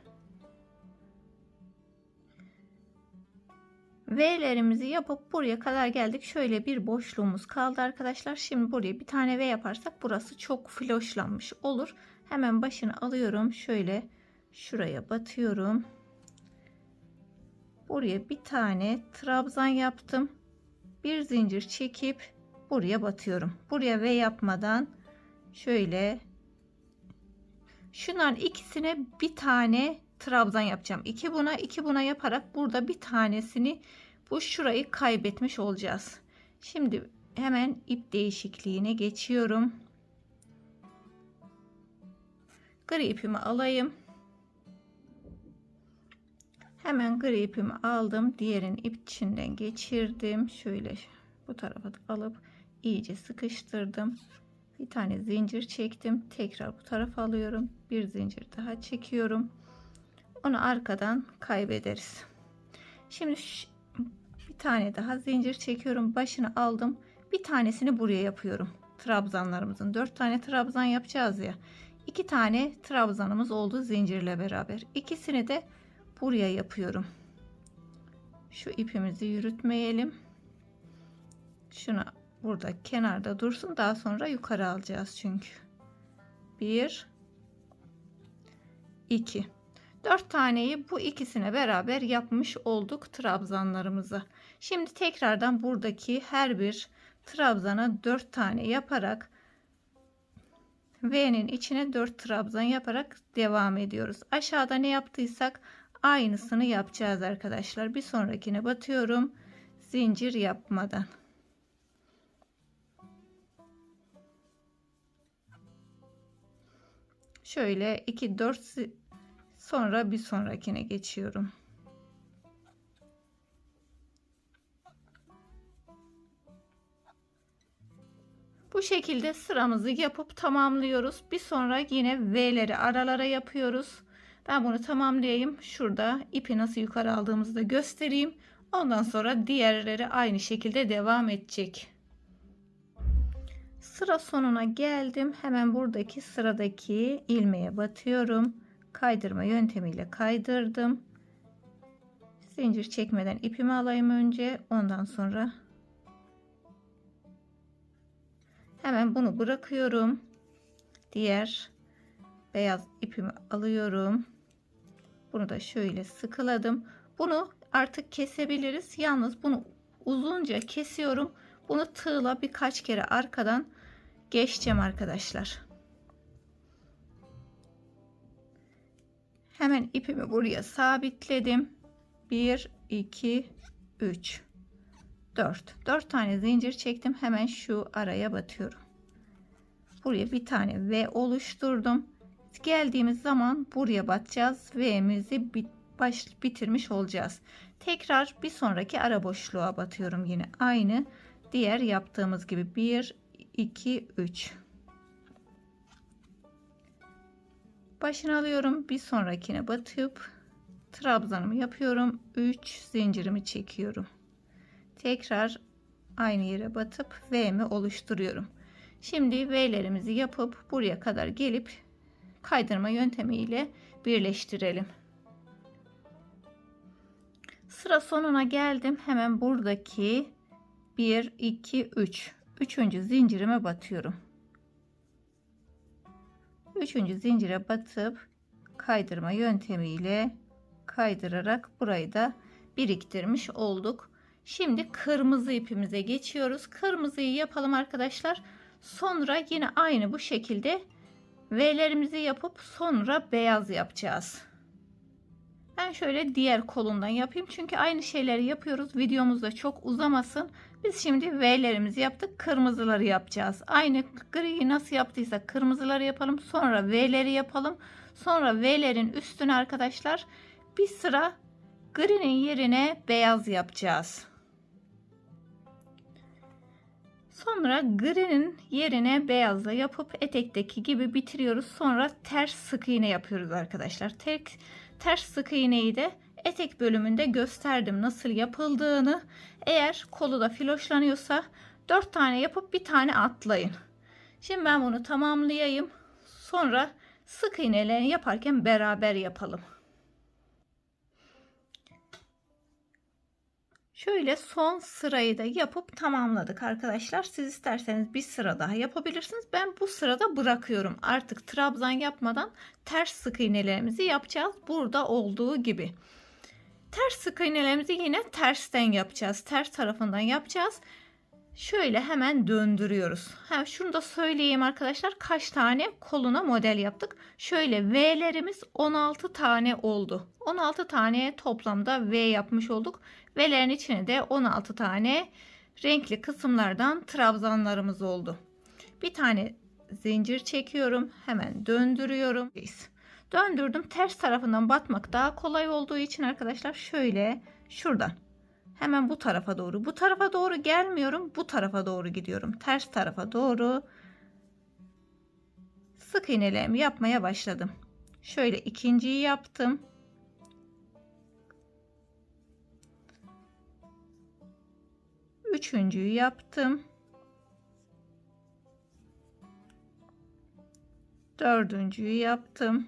A: V'lerimizi yapıp buraya kadar geldik. Şöyle bir boşluğumuz kaldı arkadaşlar. Şimdi buraya bir tane V yaparsak burası çok floşlanmış olur. Hemen başını alıyorum. Şöyle şuraya batıyorum. Buraya bir tane trabzan yaptım. Bir zincir çekip buraya batıyorum. Buraya V yapmadan şöyle şunların ikisine bir tane trabzan yapacağım. 2 buna 2 buna yaparak burada bir tanesini bu şurayı kaybetmiş olacağız. Şimdi hemen ip değişikliğine geçiyorum. Gri ipimi alayım. Hemen gri ipimi aldım. Diğerini ip içinden geçirdim. Şöyle bu tarafa alıp iyice sıkıştırdım. Bir tane zincir çektim. Tekrar bu tarafa alıyorum. Bir zincir daha çekiyorum. Onu arkadan kaybederiz. Şimdi bir tane daha zincir çekiyorum. Başını aldım. Bir tanesini buraya yapıyorum. Trabzanlarımızın 4 tane trabzan yapacağız ya. 2 tane trabzanımız oldu zincirle beraber. İkisini de buraya yapıyorum. Şu ipimizi yürütmeyelim. Şuna burada kenarda dursun. Daha sonra yukarı alacağız çünkü. 1 2 4 taneyi bu ikisine beraber yapmış olduk trabzanlarımızı. Şimdi tekrardan buradaki her bir trabzana 4 tane yaparak V'nin içine 4 trabzan yaparak devam ediyoruz. Aşağıda ne yaptıysak aynısını yapacağız arkadaşlar. Bir sonrakine batıyorum. Zincir yapmadan. Şöyle 2 4 sonra bir sonrakine geçiyorum. Bu şekilde sıramızı yapıp tamamlıyoruz. Bir sonra yine V'leri aralara yapıyoruz. Ben bunu tamamlayayım. Şurada ipi nasıl yukarı aldığımızı da göstereyim. Ondan sonra diğerleri aynı şekilde devam edecek. Sıra sonuna geldim. Hemen buradaki sıradaki ilmeğe batıyorum. Kaydırma yöntemiyle kaydırdım. Zincir çekmeden ipimi alayım önce. Ondan sonra hemen bunu bırakıyorum. Diğer beyaz ipimi alıyorum. Bunu da şöyle sıkıladım. Bunu artık kesebiliriz. Yalnız bunu uzunca kesiyorum. Bunu tığla birkaç kere arkadan geçeceğim arkadaşlar. Hemen ipimi buraya sabitledim. 1 2 3 4 tane zincir çektim. Hemen şu araya batıyorum. Buraya bir tane V oluşturdum. Geldiğimiz zaman buraya batacağız. V'mizi bitirmiş olacağız. Tekrar bir sonraki ara boşluğa batıyorum yine. Aynı diğer yaptığımız gibi 1 2 3 başını alıyorum. Bir sonrakine batıp trabzanımı yapıyorum. 3 zincirimi çekiyorum. Tekrar aynı yere batıp V'mi oluşturuyorum. Şimdi V'lerimizi yapıp buraya kadar gelip kaydırma yöntemiyle birleştirelim. Sıra sonuna geldim. Hemen buradaki 1 2 3 üçüncü zincirime batıyorum. Üçüncü zincire batıp kaydırma yöntemiyle kaydırarak burayı da biriktirmiş olduk. Şimdi kırmızı ipimize geçiyoruz. Kırmızıyı yapalım arkadaşlar. Sonra yine aynı bu şekilde V'lerimizi yapıp sonra beyaz yapacağız. Ben şöyle diğer kolundan yapayım. Çünkü aynı şeyleri yapıyoruz. Videomuzda çok uzamasın. Biz şimdi V'lerimizi yaptık. Kırmızıları yapacağız. Aynı griyi nasıl yaptıysak kırmızıları yapalım. Sonra V'leri yapalım. Sonra V'lerin üstüne arkadaşlar bir sıra gri'nin yerine beyaz yapacağız. Sonra gri'nin yerine beyazla yapıp etekteki gibi bitiriyoruz. Sonra ters sık iğne yapıyoruz arkadaşlar. Ters sık iğneyi de etek bölümünde gösterdim nasıl yapıldığını. Eğer kolu da filoşlanıyorsa 4 tane yapıp bir tane atlayın. Şimdi ben bunu tamamlayayım. Sonra sık iğnelerini yaparken beraber yapalım. Şöyle son sırayı da yapıp tamamladık arkadaşlar. Siz isterseniz bir sıra daha yapabilirsiniz. Ben bu sırada bırakıyorum. Artık trabzan yapmadan ters sık iğnelerimizi yapacağız. Burada olduğu gibi. Ters sık iğnelerimizi yine tersten yapacağız. Ters tarafından yapacağız. Şöyle hemen döndürüyoruz. Şunu da söyleyeyim arkadaşlar. Kaç tane koluna model yaptık. Şöyle V'lerimiz 16 tane oldu. 16 tane toplamda V yapmış olduk. V'lerin içine de 16 tane renkli kısımlardan trabzanlarımız oldu. Bir tane zincir çekiyorum. Hemen döndürüyorum. Döndürdüm. Ters tarafından batmak daha kolay olduğu için arkadaşlar şöyle şuradan hemen bu tarafa doğru. Bu tarafa doğru gelmiyorum. Bu tarafa doğru gidiyorum. Ters tarafa doğru sık iğnelerimi yapmaya başladım. Şöyle ikinciyi yaptım. Üçüncüyü yaptım. Dördüncüyü yaptım.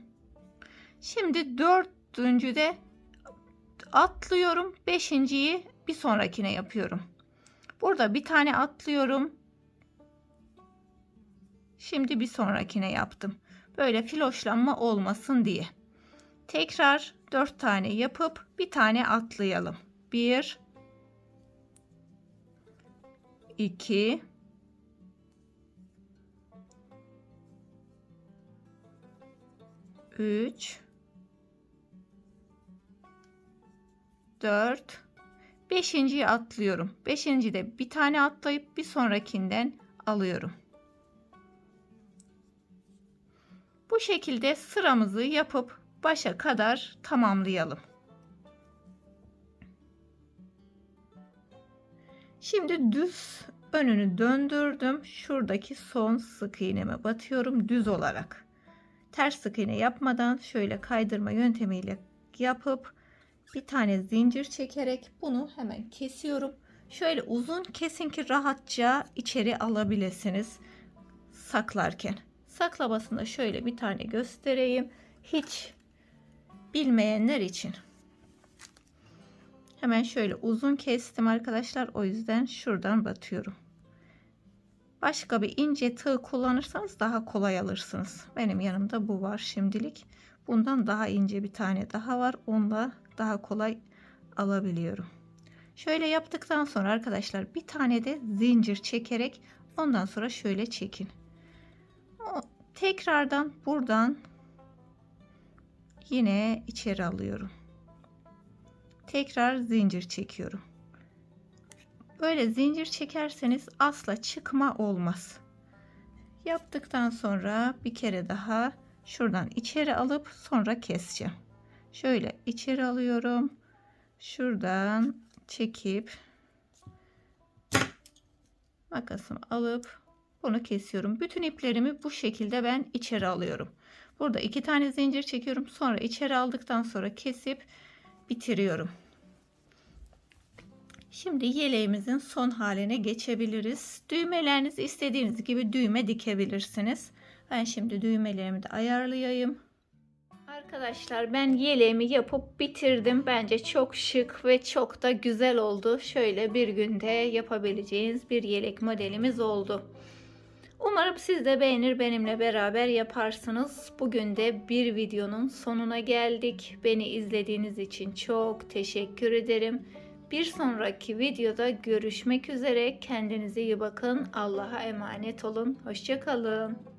A: Şimdi dördüncüde atlıyorum. 5.'yi bir sonrakine yapıyorum. Burada bir tane atlıyorum. Şimdi bir sonrakine yaptım. Böyle filoşlanma olmasın diye. Tekrar 4 tane yapıp bir tane atlayalım. 1 2 3 4 5.'yi atlıyorum. 5.'de bir tane atlayıp bir sonrakinden alıyorum. Bu şekilde sıramızı yapıp başa kadar tamamlayalım. Şimdi düz önünü döndürdüm. Şuradaki son sık iğneme batıyorum düz olarak. Ters sık iğne yapmadan şöyle kaydırma yöntemiyle yapıp bir tane zincir çekerek bunu hemen kesiyorum. Şöyle uzun kesin ki rahatça içeri alabilirsiniz saklarken. Saklamasında şöyle bir tane göstereyim. Hiç bilmeyenler için. Hemen şöyle uzun kestim arkadaşlar. O yüzden şuradan batıyorum. Başka bir ince tığ kullanırsanız daha kolay alırsınız. Benim yanımda bu var şimdilik. Bundan daha ince bir tane daha var. Onunla daha kolay alabiliyorum. Şöyle yaptıktan sonra arkadaşlar bir tane de zincir çekerek ondan sonra şöyle çekin. Tekrardan buradan yine içeri alıyorum. Tekrar zincir çekiyorum. Böyle zincir çekerseniz asla çıkma olmaz. Yaptıktan sonra bir kere daha şuradan içeri alıp sonra keseceğim. Şöyle içeri alıyorum. Şuradan çekip makasımı alıp bunu kesiyorum. Bütün iplerimi bu şekilde ben içeri alıyorum. Burada 2 tane zincir çekiyorum. Sonra içeri aldıktan sonra kesip bitiriyorum. Şimdi yeleğimizin son haline geçebiliriz. Düğmelerinizi istediğiniz gibi düğme dikebilirsiniz. Ben şimdi düğmelerimi de ayarlayayım. Arkadaşlar ben yeleğimi yapıp bitirdim. Bence çok şık ve çok da güzel oldu. Şöyle bir günde yapabileceğiniz bir yelek modelimiz oldu. Umarım siz de beğenir benimle beraber yaparsınız. Bugün de bir videonun sonuna geldik. Beni izlediğiniz için çok teşekkür ederim. Bir sonraki videoda görüşmek üzere. Kendinize iyi bakın. Allah'a emanet olun. Hoşça kalın.